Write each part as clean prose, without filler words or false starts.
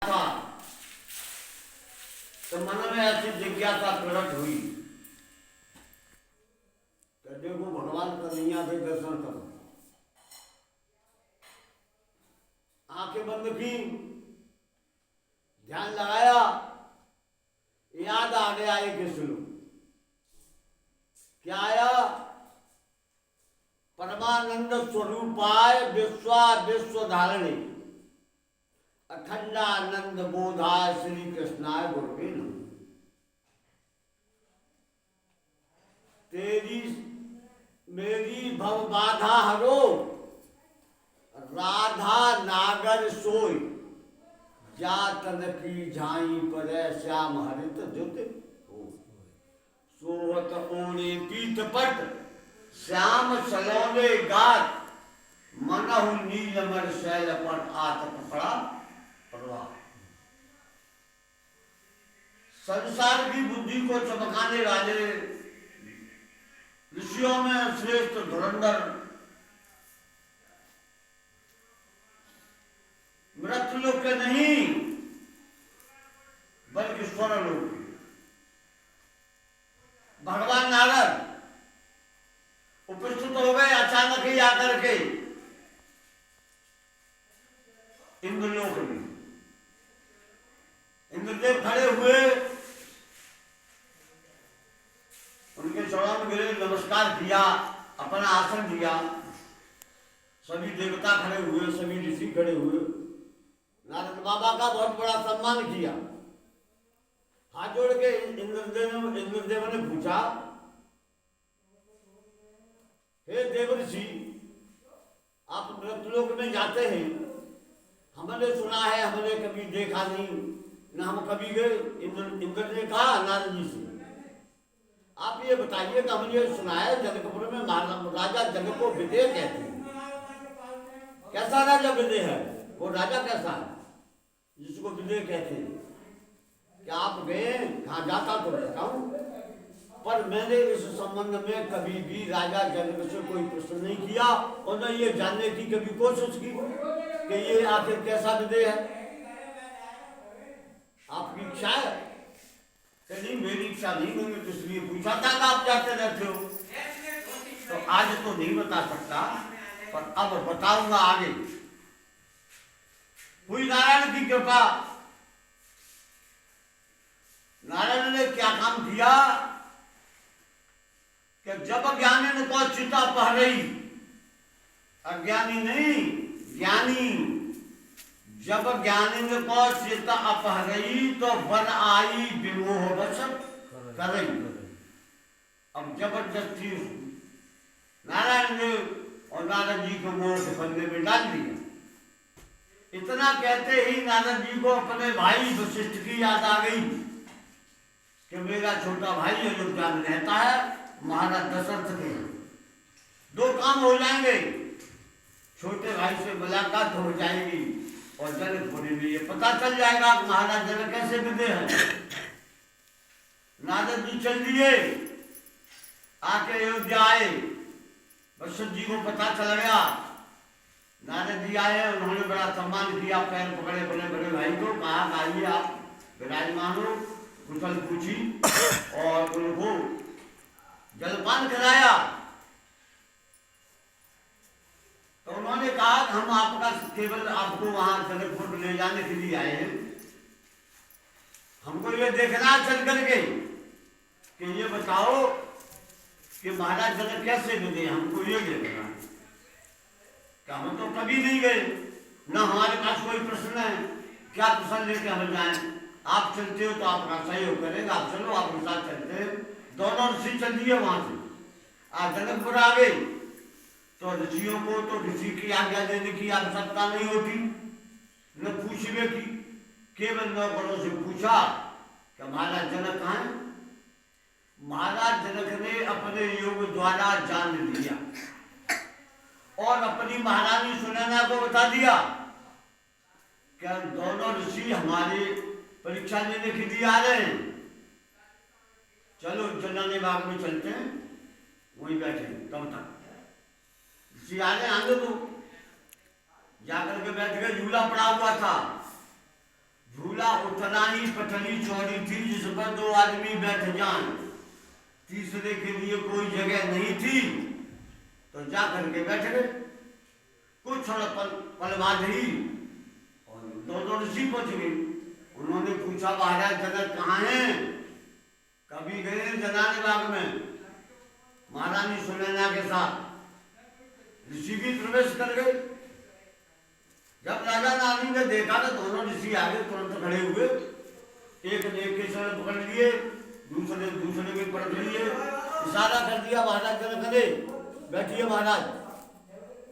था तो मन में ऐसी जिज्ञासा प्रकट हुई कि देखो भगवान कन्हैया के दर्शन करो। आंखें बंद की, ध्यान लगाया, याद आ गया एक श्लोक। क्या आया? परमानंद स्वरूपाय विश्वा विश्व धारणे अखंडानंद बोधाय श्री कृष्णाय गुरुवे नमः। तेरी मेरी भव बाधा हरो, राधा नागर सोई, जातन की झाई पर श्याम हरित जुत हो। सोवत ओणे पीत पट, श्याम सलोने गात, मनहु नीलमर शैल पर आतप पड़ा प्रवाह। संसार की बुद्धि को चमकाने वाले ऋषियों में श्रेष्ठ धुरंधर, मृत्युलोक के नहीं बल्कि स्वर्गलोक के भगवान नारद उपस्थित हो गए अचानक ही आकर के इंद्रलोक में। इंद्रदेव खड़े हुए, उनके चरणों में गिरे, नमस्कार किया, अपना आसन दिया। सभी देवता खड़े हुए, सभी ऋषि खड़े हुए, नारद बाबा का बहुत बड़ा सम्मान किया। हाथ जोड़ के इंद्रदेव ने पूछा, हे देवर्षि, आप मृत्युलोक में जाते हैं, हमने सुना है, हमने कभी देखा नहीं, न हम कभी गए। इंद्र ने कहा नारद जी से, आप ये बताइए कि हमने ये सुना है जनकपुर में राजा जनक को विदेह कहते हैं। कैसा राजा विदेह है? वो राजा कैसा है जिसको विदेह कहते हैं? क्या आप गए? हाँ, जाता तो रहता हूँ, पर मैंने इस संबंध में कभी भी राजा जनक से कोई प्रश्न नहीं किया और न ये जानने की कभी कोशिश की कि ये आखिर कैसा विदेह है। आपकी इच्छा है कि नहीं? मेरी इच्छा नहीं, मैंने इसलिए पूछा था कि आप जाते रहते हो। तो आज तो नहीं बता सकता, पर अब बताऊंगा आगे। हुई नारायण की कृपा। नारायण ने क्या काम किया कि जब ज्ञानी को चिता पहरई, अज्ञानी नहीं ज्ञानी, जब ज्ञानी को चिता अपहरई तो वन आई विमोह वश करई। अब जबरदस्ती नारायण ने और नारद जी को मोह के फंदे में डाल दिया। इतना कहते ही नारद जी को अपने भाई वशिष्ठ की याद आ गई कि मेरा छोटा भाई अयोध्या में रहता है, महाराज दशरथ के। दो काम हो जाएंगे, छोटे भाई से मुलाकात हो जाएगी और जनकपुरी में ये पता चल जाएगा कि महाराज जनक कैसे विदेह हैं। नारद जी चल दिए, आके अयोध्या आए। वशिष्ठ जी को पता चल गया। नारद जी आए, उन्होंने बड़ा सम्मान किया, पैर पकड़े बड़े बड़े भाई को, कहा आइए आप विराजमान हो, कुशल पूछी और उनको जलपान कराया। तो उन्होंने कहा हम आपका केवल आपको वहां जनकपुर ले जाने के लिए आए हैं, हमको ये देखना चल करके कि ये बताओ कि महाराज जनक कैसे मिले, हमको ये देखना है। क्या हम तो कभी नहीं गए, न हमारे पास कोई प्रश्न है, क्या प्रश्न लेके हम जाएं? आप चलते हो तो आपका सहयोग करेगा, आप चलो, आपके साथ चलते हैं। दोनों ऋषि चल दिए वहां से। आप जनकपुर आ गए तो ऋषियों को तो ऋषि की आज्ञा देने की आवश्यकता नहीं होती, न पूछने की। केवल नौकरों से पूछा कि महाराज जनक कहाँ हैं? महाराज जनक ने अपने योग द्वारा जान लिया और अपनी महारानी सुनैना को बता दिया कि दोनों ऋषि हमारे परीक्षा लेने के लिए आ रहे हैं, चलो जलाने बाग में चलते हैं, वहीं बैठे तब तक। ऋषि आ रहे, आगे तो जाकर के बैठ गए। झूला पड़ा हुआ था, झूला उतना ही पतली चौड़ी थी जिस पर 2 आदमी बैठ जाएं। तीसरे के लिए कोई जगह नहीं थी तो जा करके बैठ गए। कुछ पल बाद ही और दोनों ऋषि पहुंच गए। उन्होंने पूछा महाराज जनक कहाँ हैं? कभी गए जनाने बाग में महारानी सुनैना के साथ। ऋषि भी प्रवेश कर गए। जब राजा रानी ने देखा तो दोनों ऋषि आगे तुरंत खड़े हुए। एक ने एक के सर पकड़ लिए, दूसरे के पकड़ लिए, इशारा कर दिया महाराज जनक ने बैठिए महाराज।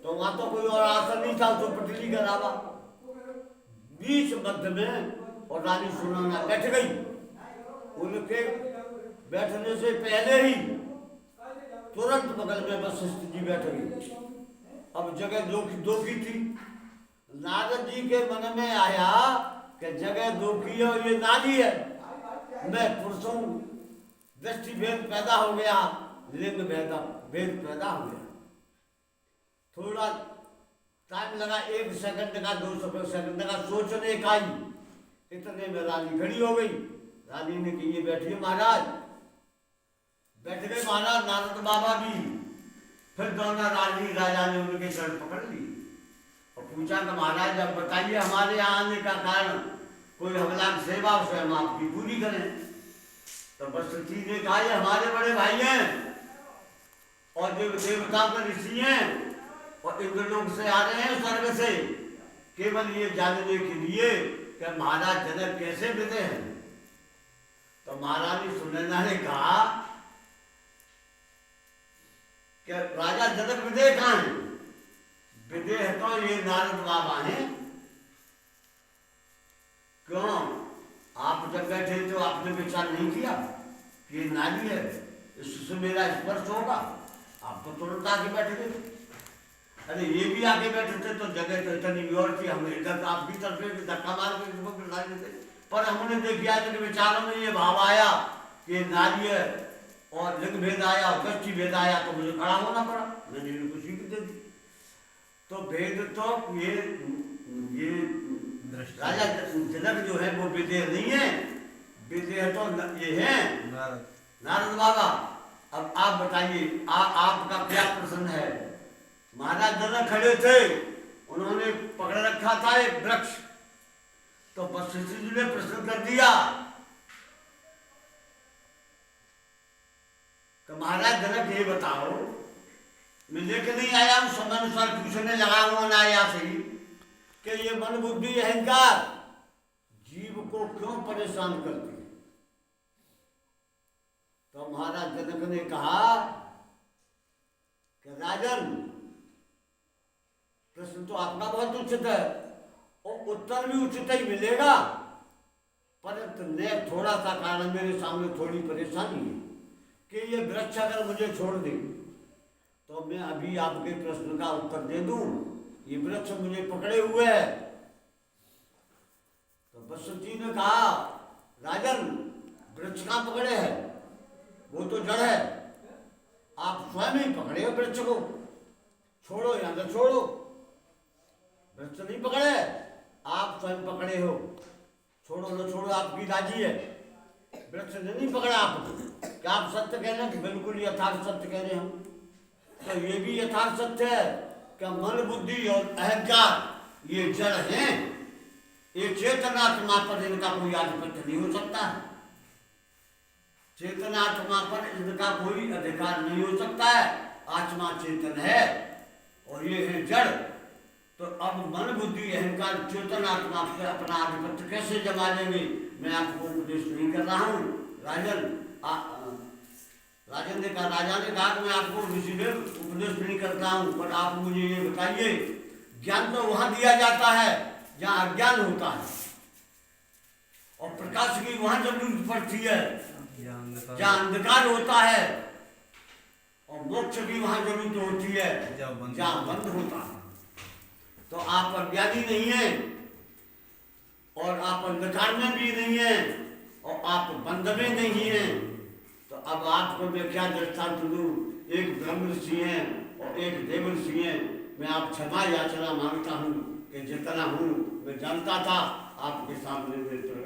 तो वहां तो कोई और आसन नहीं था, तो पटली का अलावा बीच मध्य में और रानी सुनैना बैठ गई। उनके बैठने से पहले ही तुरंत बगल में वशिष्ठ जी बैठ गई। अब जगह दो की थी। नारद जी के मन में आया कि जगह दो की है और ये नारी है, मैं पुरुष हूं, दृष्टि भेद पैदा हो गया, लिंग भेद पैदा हो गया। थोड़ा टाइम लगा, 1 सेकंड का 2 सेकंड का सोचने का ही। इतने में रानी खड़ी हो गई। रानी ने कि ये बैठिए महाराज। बैठ गए महाराज नारद बाबा भी। फिर दोनों रानी राजा ने उनके चरण पकड़ ली और पूछा कि महाराज अब बताइए हमारे यहाँ आने का कारण, कोई हमला सेवा उसे हम आपकी पूरी करें। तो वशिष्ठ जी ने कहा ये हमारे बड़े भाई हैं और देवता के ऋषि हैं और इंद्रलोक से आ रहे हैं, स्वर्ग से, केवल ये जानने के लिए कि महाराज जनक कैसे विदे हैं। तो महारानी सुनैना ने कहा कि राजा जनक विदे कहाँ हैं? विदे है तो ये नारद बाबा हैं। क्यों? आप जब बैठे तो आपने विचार नहीं किया कि ये नारी है, इससे मेरा स्पर्श होगा? आप तो तुरंत आके बैठ गए। अरे ये भी आगे बैठे थे तो जगह तो इतनी और थी, हमने इधर आपकी तरफ धक्का मार के इसको बिठा देते। पर हमने देखा कि विचारों में ये भाव आया कि नारी है और लिंग भेद आया और दृष्टि भेद आया तो मुझे खड़ा होना पड़ा, मैंने इनको सीख दे दी। तो भेद तो ये राजा जनक जो है वो विदेह नहीं है, विदेह तो ये है नारद बाबा। अब आप बताइए आपका क्या प्रश्न है? महाराज जनक खड़े थे, उन्होंने पकड़ रखा था एक वृक्ष। तो वशिष्ठ जी ने प्रश्न कर दिया कि महाराज जनक ये बताओ, मैं लेके नहीं आया हूं, समय अनुसार पूछने लगा हूं अनायास ही कि ये मन बुद्धि अहंकार जीव को क्यों परेशान करती है। तो महाराज जनक ने कहा कि राजन प्रश्न तो आपका बहुत उचित है और उत्तर भी उचित ही मिलेगा, परंतु थोड़ा सा कारण मेरे सामने थोड़ी परेशानी है कि ये वृक्ष अगर मुझे छोड़ दे तो मैं अभी आपके प्रश्न का उत्तर दे दूं, ये वृक्ष मुझे पकड़े हुए है। तो वशिष्ठ जी ने कहा राजन वृक्ष कहाँ पकड़े है, वो तो जड़ है, आप स्वयं ही पकड़े हो वृक्ष को, छोड़ो या न छोड़ो, वृक्ष नहीं पकड़े, आप स्वयं पकड़े हो, छोड़ो न छोड़ो आपकी राजी है, वृक्ष ने नहीं पकड़ा आपको। क्या आप सत्य कह रहे हैं? बिल्कुल यथार्थ सत्य कह रहे हैं। तो ये भी यथार्थ सत्य है कि मन बुद्धि और अहंकार ये जड़ हैं, ये चेतनात्मा पर इनका कोई आधिपत्य नहीं हो सकता है, चेतनात्मा पर इनका कोई अधिकार नहीं हो सकता है। आत्मा चेतन है और ये है जड़। तो अब मन बुद्धि अहंकार चेतनात्मा पर अपना आधिपत्य कैसे जमा लेंगे? मैं आपको उपदेश नहीं कर रहा हूँ राजन। राजन ने कहा, राजा ने कहा कि मैं आपको ऋषिदेव उपदेश नहीं करता हूँ, पर आप मुझे ये बताइए, ज्ञान तो वहां दिया जाता है जहाँ अज्ञान होता है और प्रकाश की वहां जरूरत पड़ती है जहाँ अंधकार होता है, और मोक्ष की वहां जरूरत होती है जहाँ बंध होता है। तो आप अज्ञानी नहीं हैं और आप अंधकार में भी नहीं हैं और आप बंध में नहीं हैं। तो अब आपको मैं क्या दृष्टांत दूं? एक ब्रह्म ऋषि हैं और एक देव ऋषि हैं। मैं आप क्षमा याचना मांगता हूँ कि जितना हूँ मैं जानता था, आपके सामने मैं प्रकट